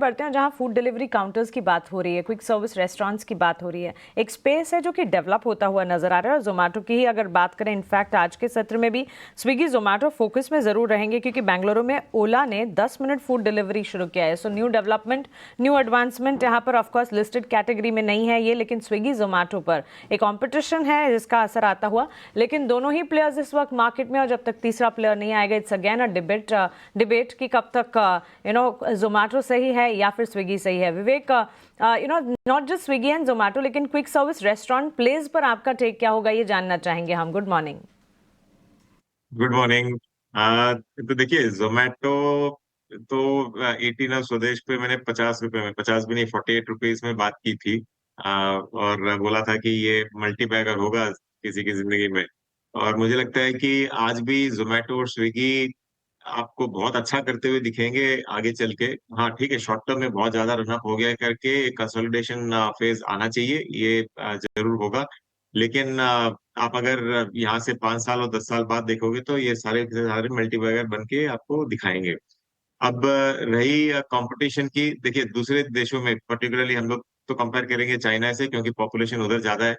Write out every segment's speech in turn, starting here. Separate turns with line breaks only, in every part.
बढ़ते हैं जहां फूड डिलीवरी काउंटर्स की बात हो रही है, क्विक सर्विस रेस्टोरेंट्स की बात हो रही है। एक स्पेस है जो कि डेवलप होता हुआ नजर आ रहा है। और जोमेटो की ही अगर बात करें, इनफैक्ट आज के सत्र में भी स्विगी जोमेटो फोकस में जरूर रहेंगे, क्योंकि बेंगलुरु में ओला ने 10 मिनट फूड डिलीवरी शुरू किया है। So new development, new advancement यहाँ पर ऑफकोर्स लिस्टेड कैटेगरी में नहीं है ये, लेकिन स्विगी जोमेटो पर एक कॉम्पिटिशन है जिसका असर आता हुआ। लेकिन दोनों ही प्लेयर्स इस वक्त मार्केट में, और जब तक तीसरा प्लेयर नहीं आएगा, इट्स अगेन अ डिबेट कि कब तक जोमेटो सही है या फिर स्विगी सही है। Vivek, not just Swiggy and Zomato, लेकिन क्विक सर्विस रेस्टोरेंट प्लेस पर आपका टेक क्या होगा, ये जानना चाहेंगे हम। Good morning.
Good morning. तो देखिए, जोमेटो तो 18 ऑफ स्वदेश पे मैंने 50 रुपए में, 50 भी नहीं, 48 रुपीज में बात की थी। और बोला था कि ये मल्टी बैगर होगा किसी की जिंदगी में। और मुझे लगता है कि आज भी जोमेटो और स्विगी आपको बहुत अच्छा करते हुए दिखेंगे आगे चल के। हाँ ठीक है, शॉर्ट टर्म में बहुत ज्यादा रनअप हो गया है करके एक कंसोलिडेशन फेज आना चाहिए, ये जरूर होगा। लेकिन आप अगर यहाँ से 5 साल और 10 साल बाद देखोगे तो ये सारे के सारे मल्टीबैगर बन के आपको दिखाएंगे। अब रही कंपटीशन की, देखिए दूसरे देशों में पर्टिकुलरली हम लोग तो कंपेयर करेंगे चाइना से, क्योंकि पॉपुलेशन उधर ज्यादा है।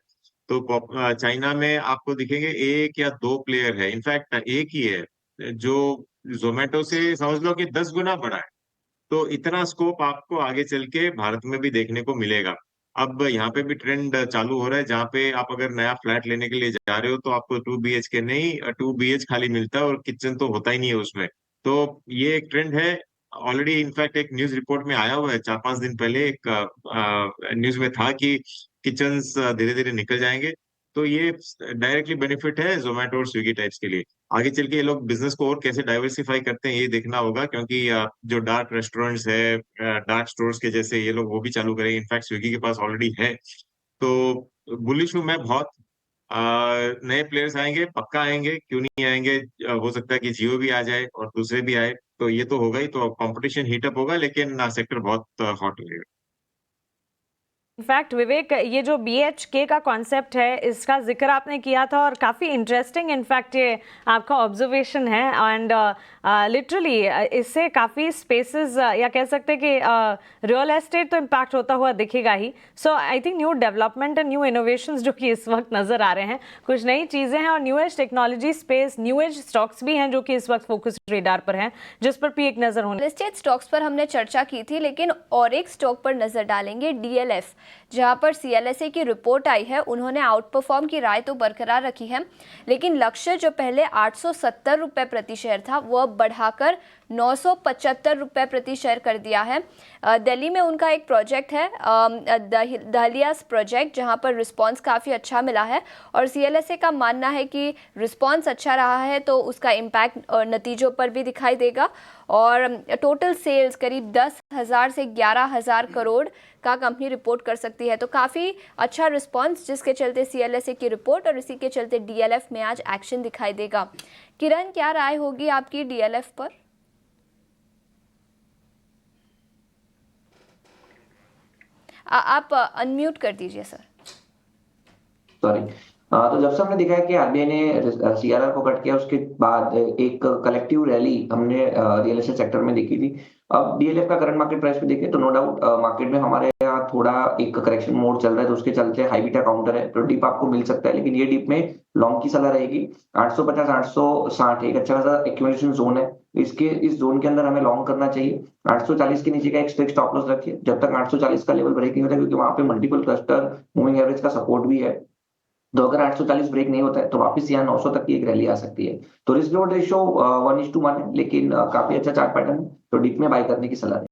तो चाइना में आपको दिखेंगे एक या दो प्लेयर है, इनफैक्ट एक ही है, जो जोमेटो से समझ लो कि 10 गुना बड़ा है। तो इतना स्कोप आपको आगे चल के भारत में भी देखने को मिलेगा। अब यहाँ पे भी ट्रेंड चालू हो रहा है, जहाँ पे आप अगर नया फ्लैट लेने के लिए जा रहे हो तो आपको 2 BHK नहीं, 2 BH खाली मिलता है, और किचन तो होता ही नहीं है उसमें। तो ये एक ट्रेंड है। ऑलरेडी इनफैक्ट एक न्यूज रिपोर्ट में आया हुआ है, 4-5 दिन पहले एक न्यूज में था कि किचन्स धीरे धीरे निकल जाएंगे। तो ये डायरेक्टली बेनिफिट है जोमेटो और स्विगी टाइप्स के लिए। आगे चल के ये लोग बिजनेस को और कैसे डाइवर्सिफाई करते हैं ये देखना होगा, क्योंकि जो डार्क रेस्टोरेंट्स है, डार्क स्टोर्स के जैसे, ये लोग वो भी चालू करेंगे। इनफैक्ट स्विगी के पास ऑलरेडी है। तो बुलिश हूँ मैं बहुत। नए प्लेयर्स आएंगे, पक्का आएंगे, क्यों नहीं आएंगे। हो सकता है कि जियो भी आ जाए और दूसरे भी आए, तो ये तो होगा ही। तो कंपटीशन हीटअप होगा, लेकिन सेक्टर बहुत हॉट रहेगा।
इनफैक्ट विवेक, ये जो BHK का कॉन्सेप्ट है, इसका जिक्र आपने किया था और काफ़ी इंटरेस्टिंग इनफैक्ट ये आपका ऑब्जर्वेशन है। एंड लिटरली इससे काफ़ी स्पेसेस या कह सकते हैं कि रियल एस्टेट तो इम्पैक्ट होता हुआ दिखेगा ही। So I think new development and new innovations जो कि इस वक्त नज़र आ रहे हैं, कुछ नई चीज़ें हैं, और new age technology space, new age stocks भी हैं जो कि इस वक्त फोकस रेडार पर हैं, जिस पर भी एक नज़र होने।
लिस्टेड स्टॉक्स पर हमने चर्चा की थी, लेकिन और एक स्टॉक पर नजर डालेंगे, DLF, जहां पर CLSA की रिपोर्ट आई है। उन्होंने आउट परफॉर्म की राय तो बरकरार रखी है, लेकिन लक्ष्य जो पहले 870 रुपए प्रति शेयर था, वो अब बढ़ाकर 975 रुपए प्रति शेयर कर दिया है। दिल्ली में उनका एक प्रोजेक्ट है, दहलियास प्रोजेक्ट, जहां पर रिस्पांस काफ़ी अच्छा मिला है, और CLSA का मानना है कि रिस्पांस अच्छा रहा है तो उसका इम्पैक्ट नतीजों पर भी दिखाई देगा। और टोटल सेल्स करीब 10,000 से 11,000 करोड़ का कंपनी रिपोर्ट कर सकती है। तो काफ़ी अच्छा रिस्पांस, जिसके चलते CLSA की रिपोर्ट और इसी के चलते DLF में आज एक्शन दिखाई देगा। किरण, क्या राय होगी आपकी DLF पर? आप अनम्यूट कर दीजिए सर।
सॉरी। तो जब से हमने देखा है कि आरबीआई ने CRR को कट किया, उसके बाद एक कलेक्टिव रैली हमने रियल एस्टेट सेक्टर में देखी थी। अब DLF का करंट मार्केट प्राइस पे देखें तो नो डाउट मार्केट में हमारे यहाँ थोड़ा एक करेक्शन मोड चल रहा है, तो उसके चलते हाई बीटा काउंटर है, तो डिप आपको मिल सकता है। लेकिन ये डिप में लॉन्ग की सलाह रहेगी। 850 860 एक अच्छा खासा एक्यूमुलेशन जोन है, इसके इस जोन के अंदर हमें लॉन्ग करना चाहिए। 840 के नीचे का एक स्ट्रिक्ट स्टॉप लॉस रखिए जब तक 840 का लेवल ब्रेक नहीं होता, क्योंकि वहां पे मल्टीपल क्लस्टर मूविंग एवरेज का सपोर्ट भी है। तो अगर 840 ब्रेक नहीं होता है तो वापस यहाँ 900 तक की एक रैली आ सकती है। तो रिस्क रिवॉर्ड रेशियो 1:1 है, लेकिन काफी अच्छा चार्ट पैटर्न है, तो डिप में बाय करने की सलाह है।